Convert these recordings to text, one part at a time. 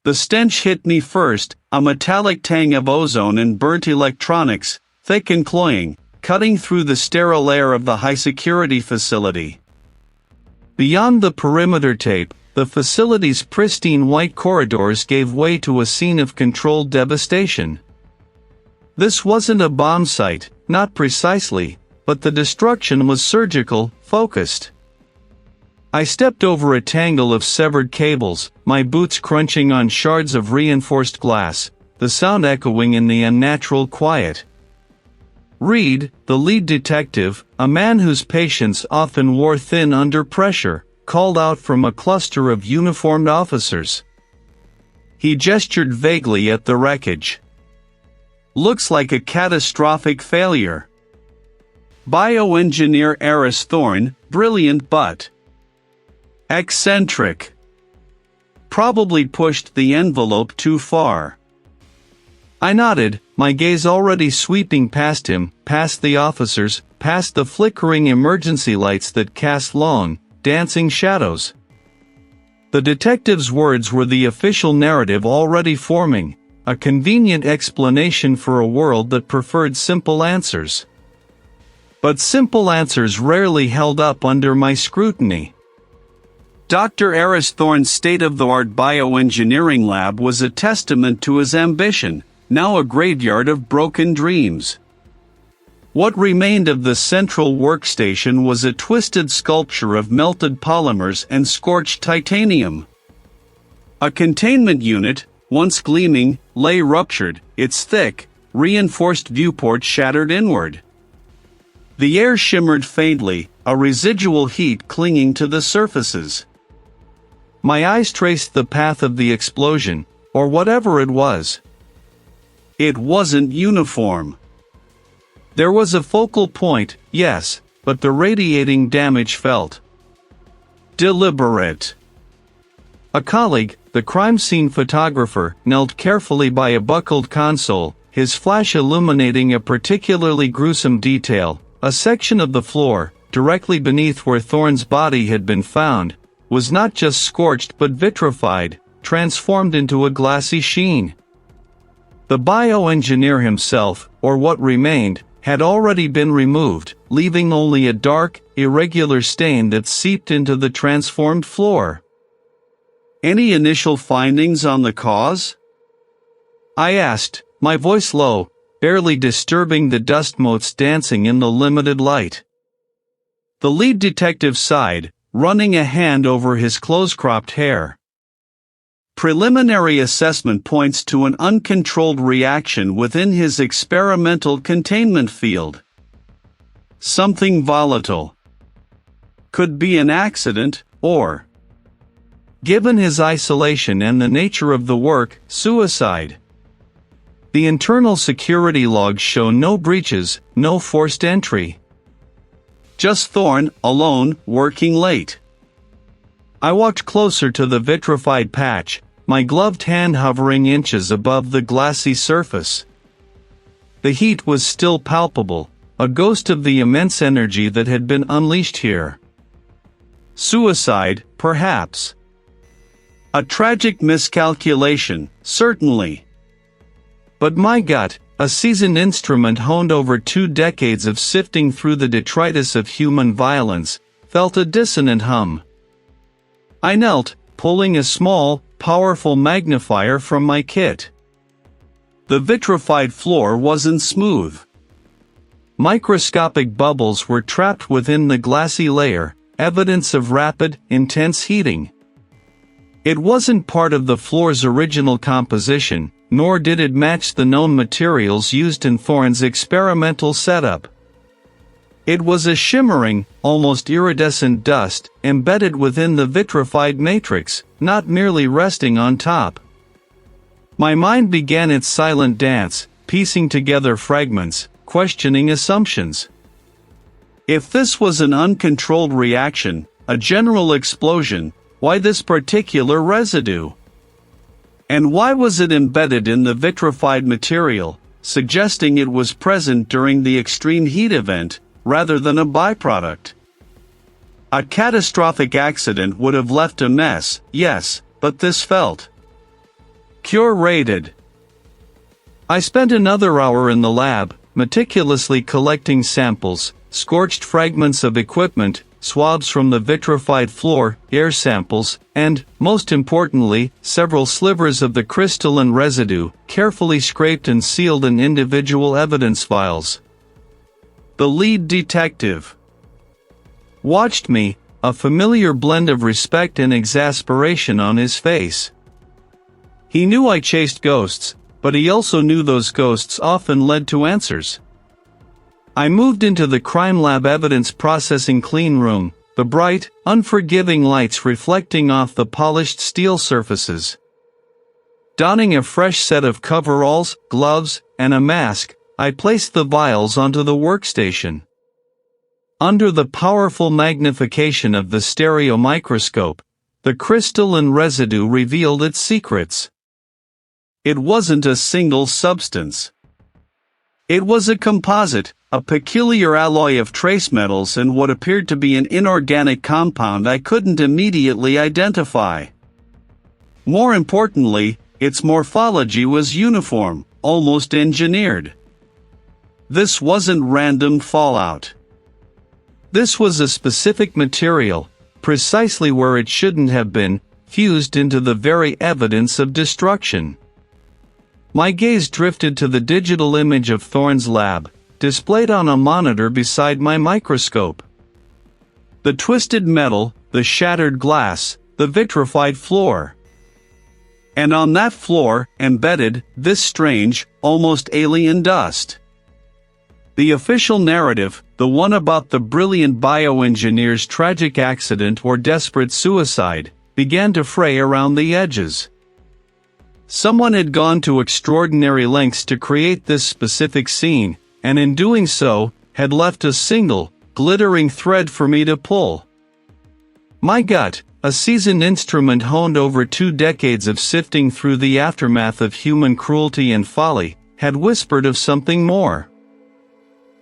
The stench hit me first, a metallic tang of ozone and burnt electronics, thick and cloying, cutting through the sterile air of the high-security facility. Beyond the perimeter tape, the facility's pristine white corridors gave way to a scene of controlled devastation. This wasn't a bomb site, not precisely, but the destruction was surgical, focused. I stepped over a tangle of severed cables, my boots crunching on shards of reinforced glass, the sound echoing in the unnatural quiet. Reed, the lead detective, a man whose patience often wore thin under pressure, called out from a cluster of uniformed officers. He gestured vaguely at the wreckage. "Looks like a catastrophic failure." Bioengineer Aris Thorne, brilliant but eccentric. Probably pushed the envelope too far. I nodded, my gaze already sweeping past him, past the officers, past the flickering emergency lights that cast long, dancing shadows. The detective's words were the official narrative already forming, a convenient explanation for a world that preferred simple answers. But simple answers rarely held up under my scrutiny. Dr. Aris Thorne's state-of-the-art bioengineering lab was a testament to his ambition, now a graveyard of broken dreams. What remained of the central workstation was a twisted sculpture of melted polymers and scorched titanium. A containment unit, once gleaming, lay ruptured, its thick, reinforced viewport shattered inward. The air shimmered faintly, a residual heat clinging to the surfaces. My eyes traced the path of the explosion, or whatever it was. It wasn't uniform. There was a focal point, yes, but the radiating damage felt deliberate. A colleague, the crime scene photographer, knelt carefully by a buckled console, his flash illuminating a particularly gruesome detail. A section of the floor, directly beneath where Thorne's body had been found, was not just scorched but vitrified, transformed into a glassy sheen. The bioengineer himself, or what remained, had already been removed, leaving only a dark, irregular stain that seeped into the transformed floor. "Any initial findings on the cause?" I asked, my voice low, barely disturbing the dust motes dancing in the limited light. The lead detective sighed, running a hand over his close-cropped hair. "Preliminary assessment points to an uncontrolled reaction within his experimental containment field. Something volatile. Could be an accident, or, given his isolation and the nature of the work, suicide. The internal security logs show no breaches, no forced entry. Just Thorne, alone, working late." I walked closer to the vitrified patch, my gloved hand hovering inches above the glassy surface. The heat was still palpable, a ghost of the immense energy that had been unleashed here. Suicide, perhaps. A tragic miscalculation, certainly. But my gut, a seasoned instrument honed over 2 decades of sifting through the detritus of human violence, felt a dissonant hum. I knelt, pulling a small, powerful magnifier from my kit. The vitrified floor wasn't smooth. Microscopic bubbles were trapped within the glassy layer, evidence of rapid, intense heating. It wasn't part of the floor's original composition, nor did it match the known materials used in Thorne's experimental setup. It was a shimmering, almost iridescent dust, embedded within the vitrified matrix, not merely resting on top. My mind began its silent dance, piecing together fragments, questioning assumptions. If this was an uncontrolled reaction, a general explosion, why this particular residue? And why was it embedded in the vitrified material, suggesting it was present during the extreme heat event, rather than a byproduct? A catastrophic accident would have left a mess, yes, but this felt Curated. I spent another hour in the lab, meticulously collecting samples, scorched fragments of equipment, swabs from the vitrified floor, air samples, and, most importantly, several slivers of the crystalline residue, carefully scraped and sealed in individual evidence files. The lead detective watched me, a familiar blend of respect and exasperation on his face. He knew I chased ghosts, but he also knew those ghosts often led to answers. I moved into the crime lab evidence processing clean room, the bright, unforgiving lights reflecting off the polished steel surfaces. Donning a fresh set of coveralls, gloves, and a mask, I placed the vials onto the workstation. Under the powerful magnification of the stereo microscope, the crystalline residue revealed its secrets. It wasn't a single substance. It was a composite, a peculiar alloy of trace metals and what appeared to be an inorganic compound I couldn't immediately identify. More importantly, its morphology was uniform, almost engineered. This wasn't random fallout. This was a specific material, precisely where it shouldn't have been, fused into the very evidence of destruction. My gaze drifted to the digital image of Thorne's lab, displayed on a monitor beside my microscope. The twisted metal, the shattered glass, the vitrified floor. And on that floor, embedded, this strange, almost alien dust. The official narrative, the one about the brilliant bioengineer's tragic accident or desperate suicide, began to fray around the edges. Someone had gone to extraordinary lengths to create this specific scene, and in doing so, had left a single, glittering thread for me to pull. My gut, a seasoned instrument honed over 2 decades of sifting through the aftermath of human cruelty and folly, had whispered of something more.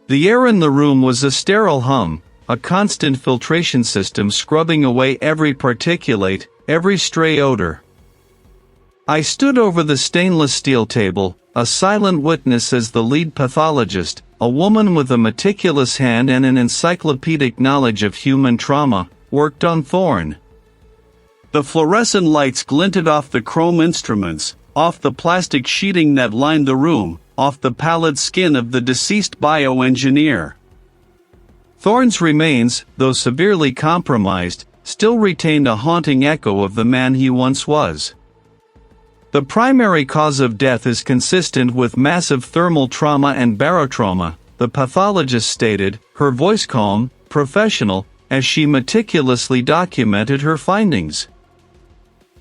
The air in the room was a sterile hum, a constant filtration system scrubbing away every particulate, every stray odor. I stood over the stainless steel table, a silent witness as the lead pathologist, a woman with a meticulous hand and an encyclopedic knowledge of human trauma, worked on Thorne. The fluorescent lights glinted off the chrome instruments, off the plastic sheeting that lined the room, off the pallid skin of the deceased bioengineer. Thorne's remains, though severely compromised, still retained a haunting echo of the man he once was. The primary cause of death is consistent with massive thermal trauma and barotrauma, the pathologist stated, her voice calm, professional, as she meticulously documented her findings.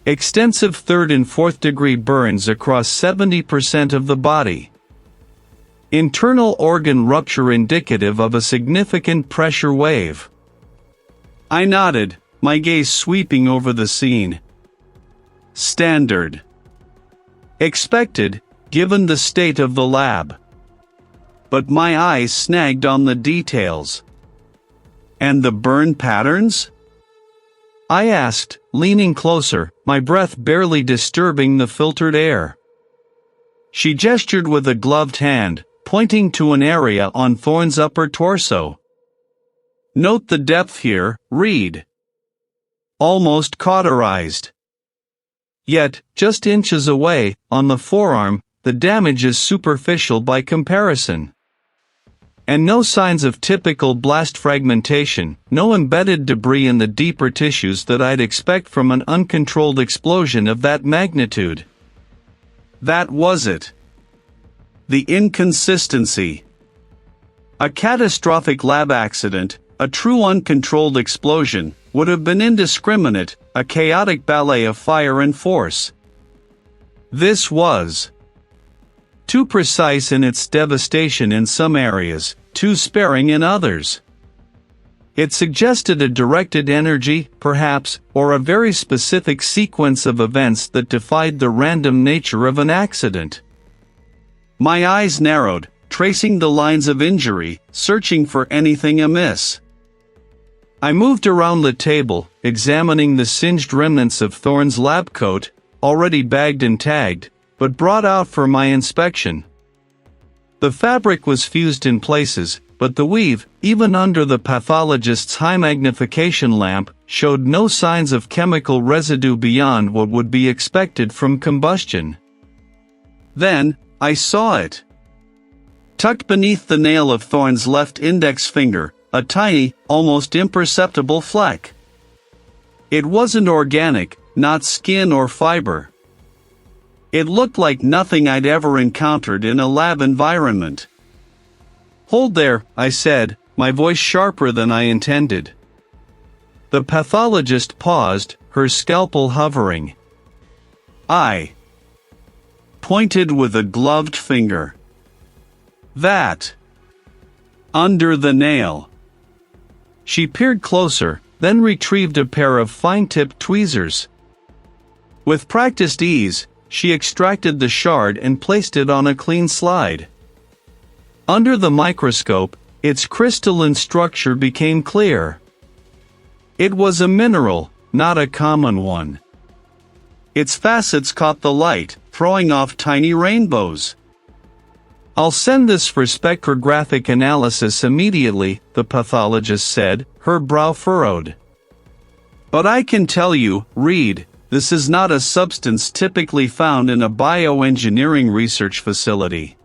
Extensive 3rd and 4th degree burns across 70% of the body. Internal organ rupture indicative of a significant pressure wave. I nodded, my gaze sweeping over the scene. Standard. Expected, given the state of the lab. But my eyes snagged on the details. And the burn patterns? I asked, leaning closer, my breath barely disturbing the filtered air. She gestured with a gloved hand, pointing to an area on Thorne's upper torso. Note the depth here, read. Almost cauterized. Yet, just inches away, on the forearm, the damage is superficial by comparison. And no signs of typical blast fragmentation, no embedded debris in the deeper tissues that I'd expect from an uncontrolled explosion of that magnitude. That was it. The inconsistency. A catastrophic lab accident, a true uncontrolled explosion, would have been indiscriminate, a chaotic ballet of fire and force. This was too precise in its devastation in some areas, too sparing in others. It suggested a directed energy, perhaps, or a very specific sequence of events that defied the random nature of an accident. My eyes narrowed, tracing the lines of injury, searching for anything amiss. I moved around the table, examining the singed remnants of Thorne's lab coat, already bagged and tagged, but brought out for my inspection. The fabric was fused in places, but the weave, even under the pathologist's high magnification lamp, showed no signs of chemical residue beyond what would be expected from combustion. Then, I saw it. Tucked beneath the nail of Thorne's left index finger, a tiny, almost imperceptible fleck. It wasn't organic, not skin or fiber. It looked like nothing I'd ever encountered in a lab environment. "Hold there," I said, my voice sharper than I intended. The pathologist paused, her scalpel hovering. I pointed with a gloved finger. "That. Under the nail." She peered closer, then retrieved a pair of fine-tipped tweezers. With practiced ease, she extracted the shard and placed it on a clean slide. Under the microscope, its crystalline structure became clear. It was a mineral, not a common one. Its facets caught the light, throwing off tiny rainbows. "I'll send this for spectrographic analysis immediately," the pathologist said, her brow furrowed. "But I can tell you, Reed, this is not a substance typically found in a bioengineering research facility.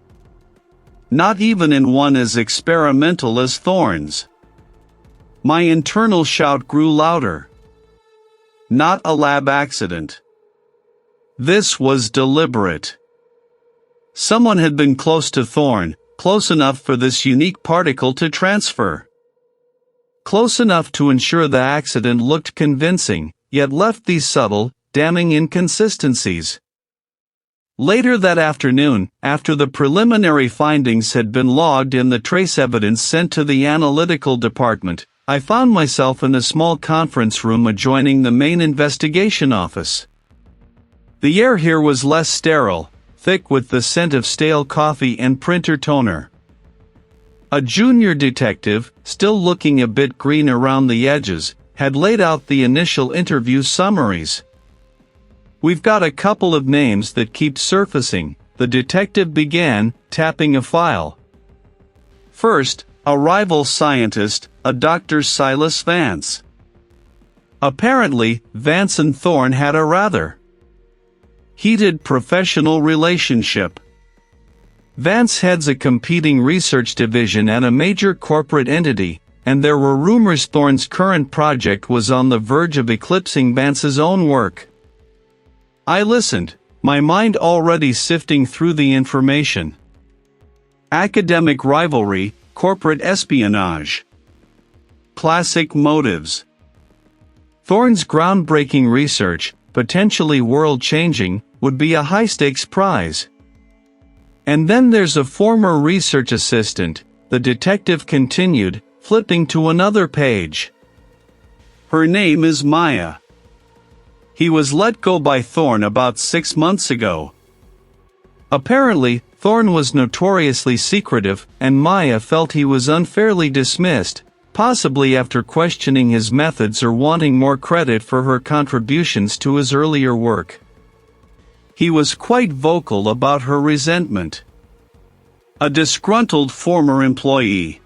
Not even in one as experimental as Thorne's." My internal shout grew louder. Not a lab accident. This was deliberate. Someone had been close to Thorne, close enough for this unique particle to transfer. Close enough to ensure the accident looked convincing, yet left these subtle, damning inconsistencies. Later that afternoon, after the preliminary findings had been logged in the trace evidence sent to the analytical department, I found myself in a small conference room adjoining the main investigation office. The air here was less sterile, thick with the scent of stale coffee and printer toner. A junior detective, still looking a bit green around the edges, had laid out the initial interview summaries. "We've got a couple of names that keep surfacing," the detective began, tapping a file. "First, a rival scientist, a Dr. Silas Vance. Apparently, Vance and Thorne had a rather heated professional relationship. Vance heads a competing research division at a major corporate entity, and there were rumors Thorne's current project was on the verge of eclipsing Vance's own work." I listened, my mind already sifting through the information. Academic rivalry, corporate espionage. Classic motives. Thorne's groundbreaking research, potentially world-changing, would be a high-stakes prize. And then there's a former research assistant, the detective continued, flipping to another page. "Her name is Maya. He was let go by Thorne about 6 months ago. Apparently, Thorne was notoriously secretive, and Maya felt he was unfairly dismissed, possibly after questioning his methods or wanting more credit for her contributions to his earlier work. He was quite vocal about her resentment. A disgruntled former employee.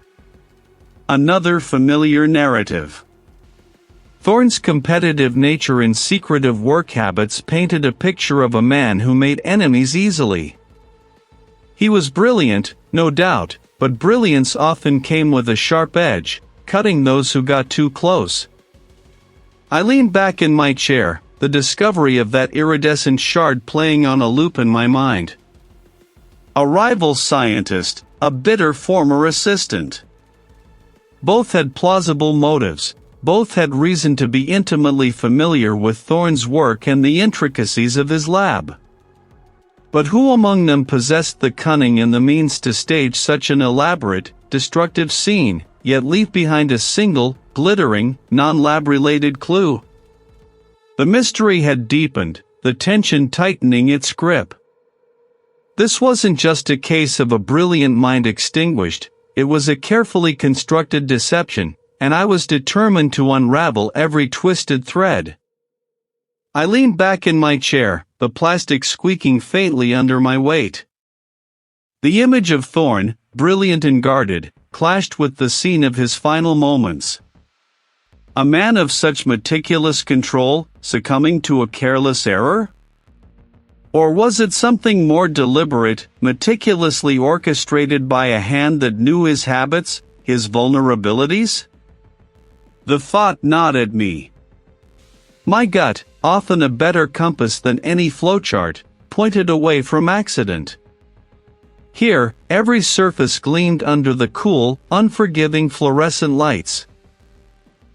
Another familiar narrative. Thorne's competitive nature and secretive work habits painted a picture of a man who made enemies easily. He was brilliant, no doubt, but brilliance often came with a sharp edge, cutting those who got too close. I leaned back in my chair, the discovery of that iridescent shard playing on a loop in my mind. A rival scientist, a bitter former assistant. Both had plausible motives, both had reason to be intimately familiar with Thorne's work and the intricacies of his lab. But who among them possessed the cunning and the means to stage such an elaborate, destructive scene, yet leave behind a single, glittering, non-lab-related clue? The mystery had deepened, the tension tightening its grip. This wasn't just a case of a brilliant mind extinguished, it was a carefully constructed deception, and I was determined to unravel every twisted thread. I leaned back in my chair, the plastic squeaking faintly under my weight. The image of Thorne, brilliant and guarded, clashed with the scene of his final moments. A man of such meticulous control, succumbing to a careless error? Or was it something more deliberate, meticulously orchestrated by a hand that knew his habits, his vulnerabilities? The thought gnawed at me. My gut, often a better compass than any flowchart, pointed away from accident. Here, every surface gleamed under the cool, unforgiving fluorescent lights.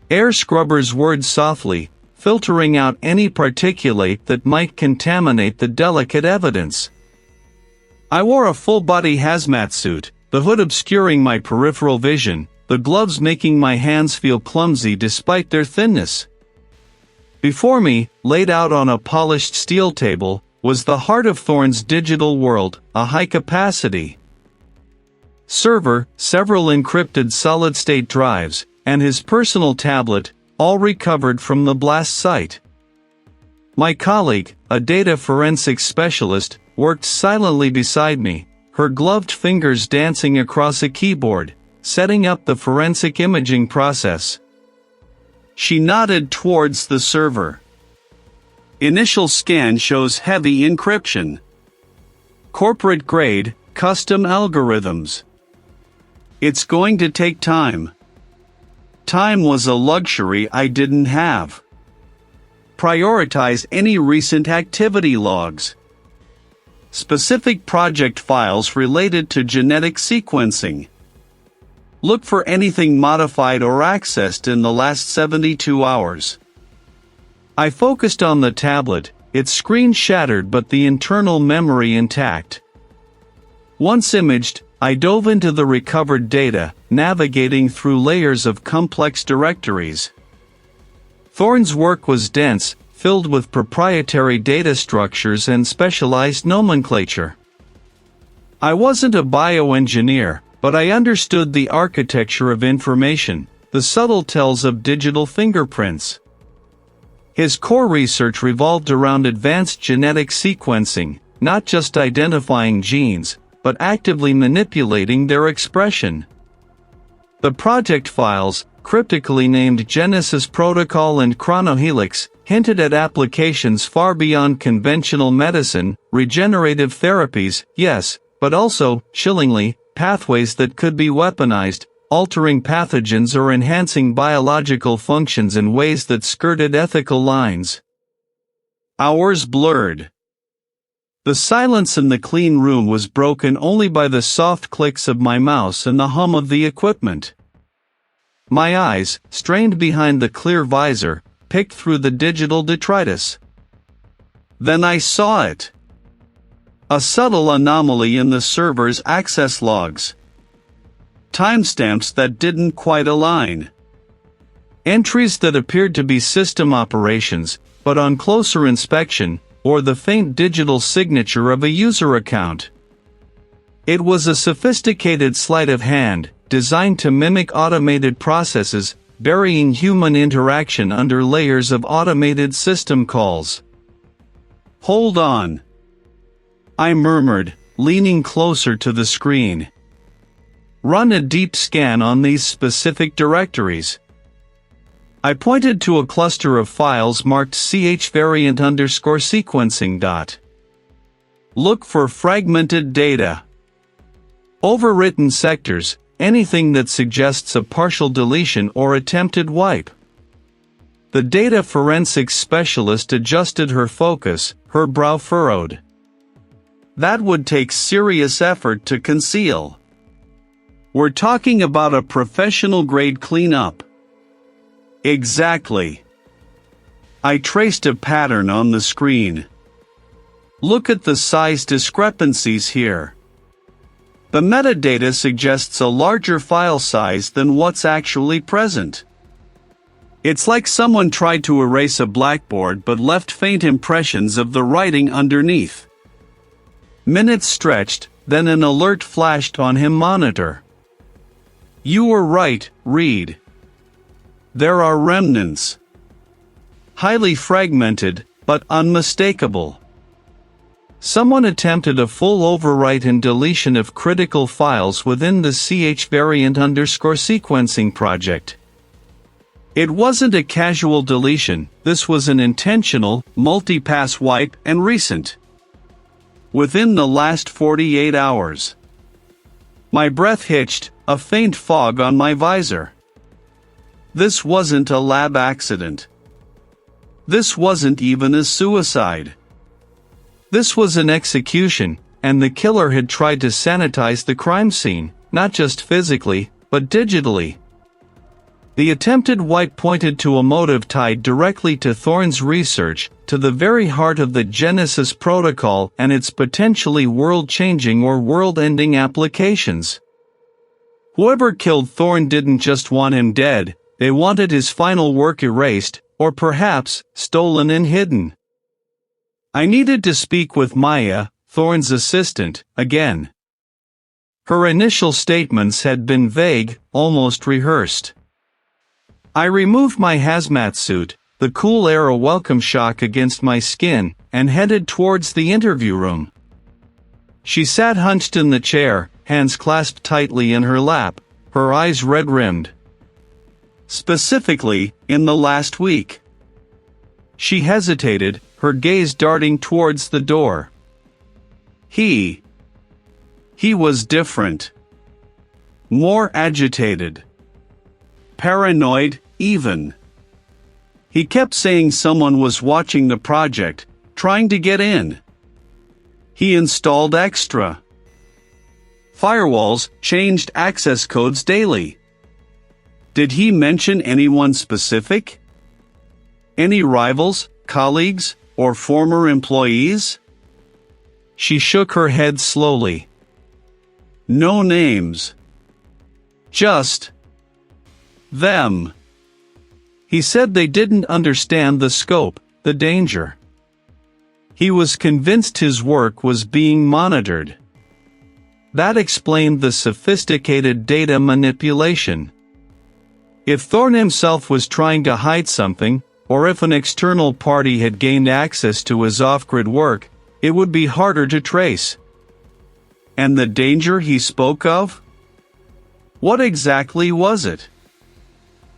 Air scrubbers whirred softly, filtering out any particulate that might contaminate the delicate evidence. I wore a full-body hazmat suit, the hood obscuring my peripheral vision, the gloves making my hands feel clumsy despite their thinness. Before me, laid out on a polished steel table, was the heart of Thorne's digital world, a high-capacity server, several encrypted solid-state drives, and his personal tablet, all recovered from the blast site. My colleague, a data forensics specialist, worked silently beside me, her gloved fingers dancing across a keyboard, setting up the forensic imaging process. She nodded towards the server. Initial scan shows heavy encryption. Corporate grade, custom algorithms. It's going to take time. Time was a luxury I didn't have. Prioritize any recent activity logs. Specific project files related to genetic sequencing. Look for anything modified or accessed in the last 72 hours. I focused on the tablet, its screen shattered but the internal memory intact. Once imaged, I dove into the recovered data, navigating through layers of complex directories. Thorne's work was dense, filled with proprietary data structures and specialized nomenclature. I wasn't a bioengineer, but I understood the architecture of information, the subtle tells of digital fingerprints. His core research revolved around advanced genetic sequencing, not just identifying genes, but actively manipulating their expression. The project files, cryptically named Genesis Protocol and Chronohelix, hinted at applications far beyond conventional medicine, regenerative therapies, yes, but also, chillingly, pathways that could be weaponized, altering pathogens or enhancing biological functions in ways that skirted ethical lines. Hours blurred. The silence in the clean room was broken only by the soft clicks of my mouse and the hum of the equipment. My eyes, strained behind the clear visor, picked through the digital detritus. Then I saw it. A subtle anomaly in the server's access logs. Timestamps that didn't quite align. Entries that appeared to be system operations, but on closer inspection, or the faint digital signature of a user account. It was a sophisticated sleight of hand, designed to mimic automated processes, burying human interaction under layers of automated system calls. Hold on. I murmured, leaning closer to the screen. Run a deep scan on these specific directories. I pointed to a cluster of files marked ch_variant_sequencing. Look for fragmented data. Overwritten sectors, anything that suggests a partial deletion or attempted wipe. The data forensics specialist adjusted her focus, her brow furrowed. That would take serious effort to conceal. We're talking about a professional-grade cleanup. Exactly. I traced a pattern on the screen. Look at the size discrepancies here. The metadata suggests a larger file size than what's actually present. It's like someone tried to erase a blackboard but left faint impressions of the writing underneath. Minutes stretched, then an alert flashed on his monitor. You were right, Reed. There are remnants. Highly fragmented, but unmistakable. Someone attempted a full overwrite and deletion of critical files within the ch_variant_sequencing project. It wasn't a casual deletion, this was an intentional, multi-pass wipe and recent. Within the last 48 hours. My breath hitched, a faint fog on my visor. This wasn't a lab accident. This wasn't even a suicide. This was an execution, and the killer had tried to sanitize the crime scene, not just physically, but digitally. The attempted wipe pointed to a motive tied directly to Thorne's research, to the very heart of the Genesis protocol and its potentially world-changing or world-ending applications. Whoever killed Thorne didn't just want him dead, they wanted his final work erased, or perhaps, stolen and hidden. I needed to speak with Maya, Thorne's assistant, again. Her initial statements had been vague, almost rehearsed. I removed my hazmat suit, the cool air a welcome shock against my skin, and headed towards the interview room. She sat hunched in the chair, hands clasped tightly in her lap, her eyes red-rimmed. Specifically, in the last week. She hesitated, her gaze darting towards the door. He was different. More agitated. Paranoid, even. He kept saying someone was watching the project, trying to get in. He installed extra firewalls, changed access codes daily. Did he mention anyone specific? Any rivals, colleagues, or former employees? She shook her head slowly. No names. Just them. He said they didn't understand the scope, the danger. He was convinced his work was being monitored. That explained the sophisticated data manipulation. If Thorne himself was trying to hide something, or if an external party had gained access to his off-grid work, it would be harder to trace. And the danger he spoke of? What exactly was it?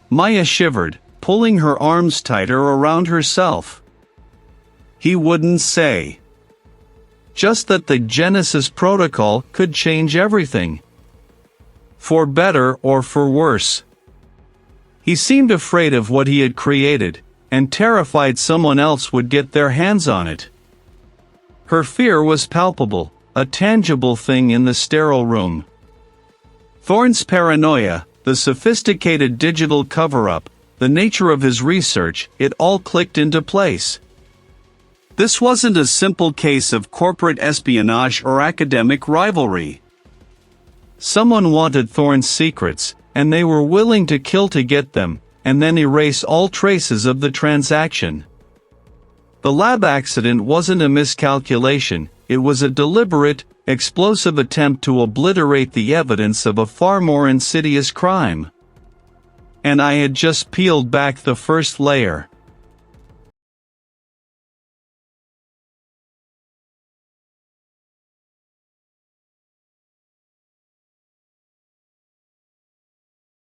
Maya shivered, pulling her arms tighter around herself. He wouldn't say. Just that the Genesis protocol could change everything. For better or for worse. He seemed afraid of what he had created, and terrified someone else would get their hands on it. Her fear was palpable, a tangible thing in the sterile room. Thorne's paranoia, the sophisticated digital cover-up, the nature of his research, it all clicked into place. This wasn't a simple case of corporate espionage or academic rivalry. Someone wanted Thorne's secrets, and they were willing to kill to get them, and then erase all traces of the transaction. The lab accident wasn't a miscalculation, it was a deliberate, explosive attempt to obliterate the evidence of a far more insidious crime. And I had just peeled back the first layer.